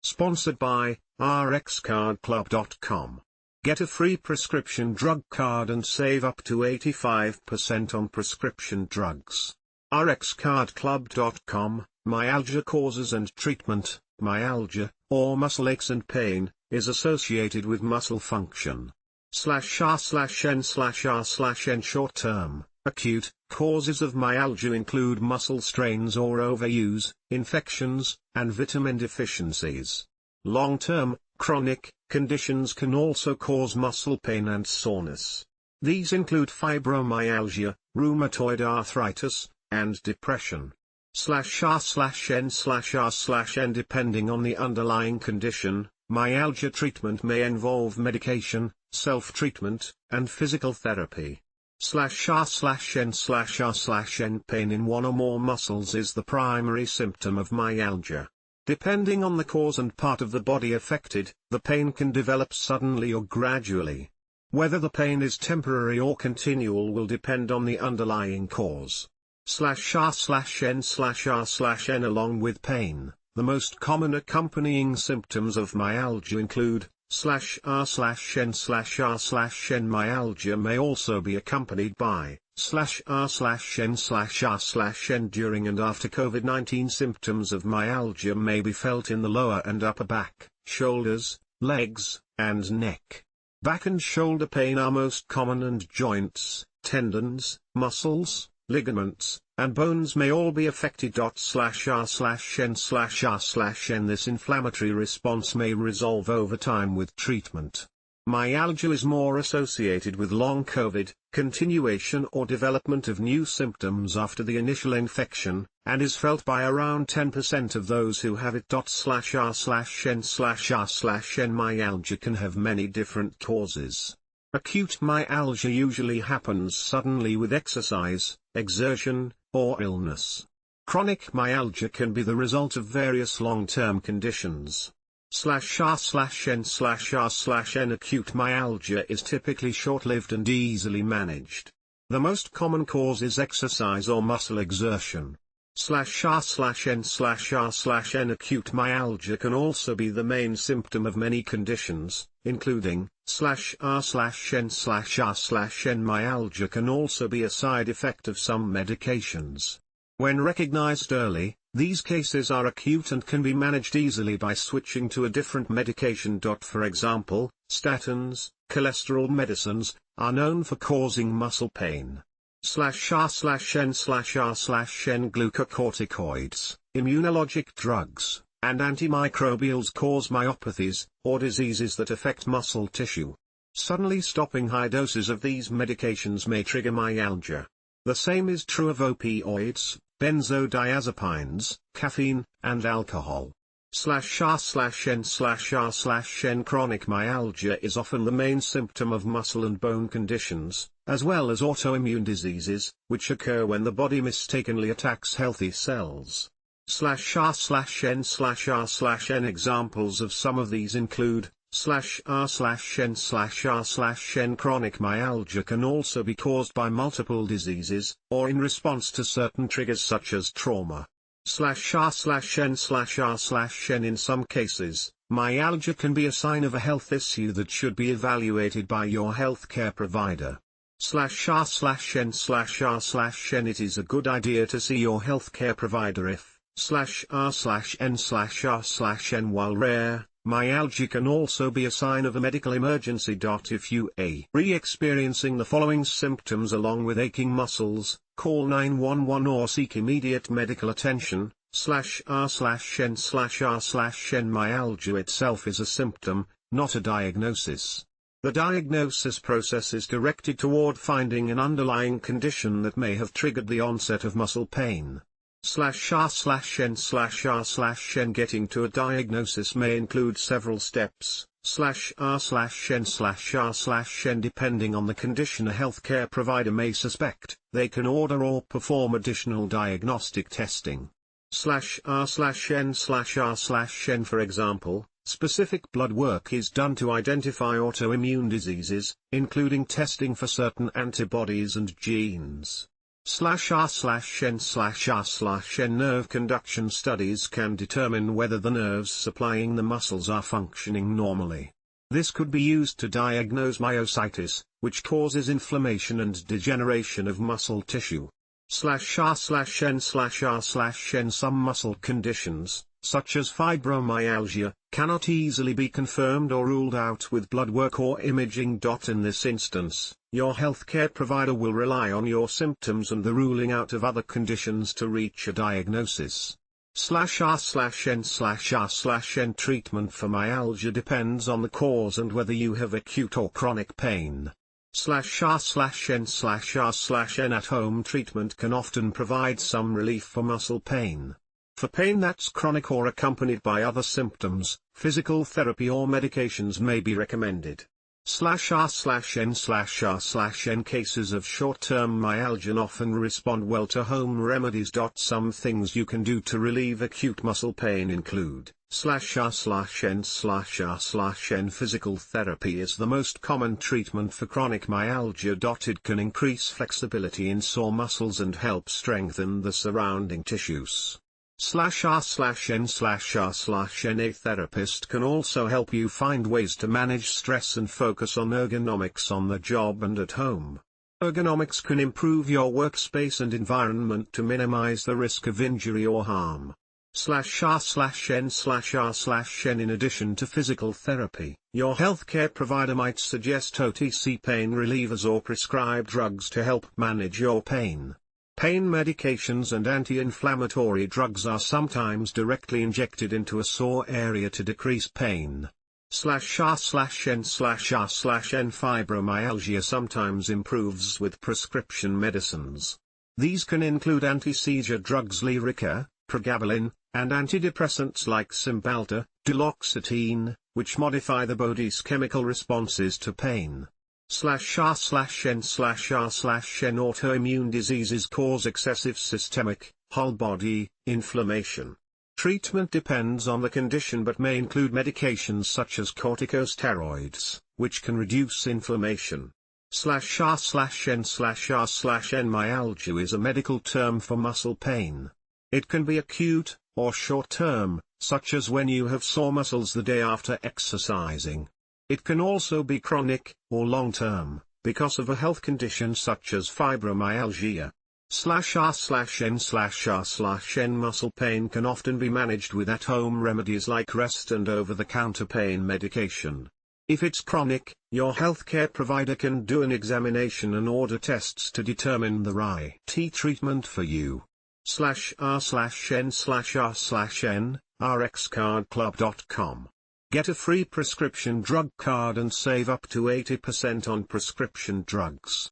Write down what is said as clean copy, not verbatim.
Sponsored by rxcardclub.com. Get a free prescription drug card and save up to 85% on prescription drugs. rxcardclub.com. Myalgia causes and treatment. Myalgia, or muscle aches and pain, is associated with muscle function. /r/n/r/n short-term, acute, causes of myalgia include muscle strains or overuse, infections, and vitamin deficiencies. Long-term, chronic, conditions can also cause muscle pain and soreness. These include fibromyalgia, rheumatoid arthritis, and depression. /r/n/r/n Depending on the underlying condition, myalgia treatment may involve medication, self-treatment, and physical therapy. /r/n/r/n Pain in one or more muscles is the primary symptom of myalgia. Depending on the cause and part of the body affected, the pain can develop suddenly or gradually. Whether the pain is temporary or continual will depend on the underlying cause. /r/n/r/n Along with pain, the most common accompanying symptoms of myalgia include /r/n/r/n Myalgia may also be accompanied by /r/n/r/n During and after COVID-19 symptoms of myalgia may be felt in the lower and upper back, shoulders, legs, and neck. Back and shoulder pain are most common and joints, tendons, muscles, ligaments, and bones may all be affected. /r/n/r/n This inflammatory response may resolve over time with treatment. Myalgia is more associated with long COVID, continuation or development of new symptoms after the initial infection, and is felt by around 10% of those who have it. /r/n/r/n Myalgia can have many different causes. Acute myalgia usually happens suddenly with exercise, exertion, or illness. Chronic myalgia can be the result of various long-term conditions. /r/n/r/n Acute myalgia is typically short-lived and easily managed. The most common cause is exercise or muscle exertion. /r/n/r/n Acute myalgia can also be the main symptom of many conditions, including /r/n/r/n Myalgia can also be a side effect of some medications. When recognized early, these cases are acute and can be managed easily by switching to a different medication. For example, statins, cholesterol medicines, are known for causing muscle pain. /r/n/r/n Glucocorticoids, immunologic drugs, and antimicrobials cause myopathies, or diseases that affect muscle tissue. Suddenly stopping high doses of these medications may trigger myalgia. The same is true of opioids, benzodiazepines, caffeine, and alcohol. /r/n/r/n Chronic myalgia is often the main symptom of muscle and bone conditions, as well as autoimmune diseases, which occur when the body mistakenly attacks healthy cells. /r/n/r/n Examples of some of these include /r/n/r/n Chronic myalgia can also be caused by multiple diseases, or in response to certain triggers such as trauma. /r/n/r/n In some cases, myalgia can be a sign of a health issue that should be evaluated by your healthcare provider. /r/n/r/n It is a good idea to see your healthcare provider if /r/n/r/n While rare, myalgia can also be a sign of a medical emergency. If you are re-experiencing the following symptoms along with aching muscles, call 911 or seek immediate medical attention. /r/n/r/n Myalgia itself is a symptom, not a diagnosis. The diagnosis process is directed toward finding an underlying condition that may have triggered the onset of muscle pain. /r/n/r/n Getting to a diagnosis may include several steps. /r/n/r/n Depending on the condition a healthcare provider may suspect, they can order or perform additional diagnostic testing. /r/n/r/n For example, specific blood work is done to identify autoimmune diseases, including testing for certain antibodies and genes. /r/n/r/n nerve conduction studies can determine whether the nerves supplying the muscles are functioning normally. This could be used to diagnose myositis, which causes inflammation and degeneration of muscle tissue. /r/n/r/n Some muscle conditions, such as fibromyalgia, cannot easily be confirmed or ruled out with blood work or imaging. In this instance, your healthcare provider will rely on your symptoms and the ruling out of other conditions to reach a diagnosis. /r/n/r/n Treatment for myalgia depends on the cause and whether you have acute or chronic pain. /r/n/r/n At-home treatment can often provide some relief for muscle pain. For pain that's chronic or accompanied by other symptoms, physical therapy or medications may be recommended. /r/n/r/n Cases of short-term myalgia often respond well to home remedies. Some things you can do to relieve acute muscle pain include /r/n/r/n Physical therapy is the most common treatment for chronic myalgia. It can increase flexibility in sore muscles and help strengthen the surrounding tissues. /r/n/r/n A therapist can also help you find ways to manage stress and focus on ergonomics on the job and at home. Ergonomics can improve your workspace and environment to minimize the risk of injury or harm. /r/n/r/n In addition to physical therapy, your healthcare provider might suggest OTC pain relievers or prescribe drugs to help manage your pain. Pain medications and anti-inflammatory drugs are sometimes directly injected into a sore area to decrease pain. /r/n/r/n Fibromyalgia sometimes improves with prescription medicines. These can include anti-seizure drugs Lyrica, pregabalin, and antidepressants like Cymbalta, duloxetine, which modify the body's chemical responses to pain. /r/n/r/n Autoimmune diseases cause excessive systemic, whole-body, inflammation. Treatment depends on the condition but may include medications such as corticosteroids, which can reduce inflammation. /r/n/r/n Myalgia is a medical term for muscle pain. It can be acute, or short-term, such as when you have sore muscles the day after exercising. It can also be chronic, or long-term, because of a health condition such as fibromyalgia. /r/n/r/n Muscle pain can often be managed with at-home remedies like rest and over-the-counter pain medication. If it's chronic, your healthcare provider can do an examination and order tests to determine the right treatment for you. /r/n/r/n rxcardclub.com. Get a free prescription drug card and save up to 80% on prescription drugs.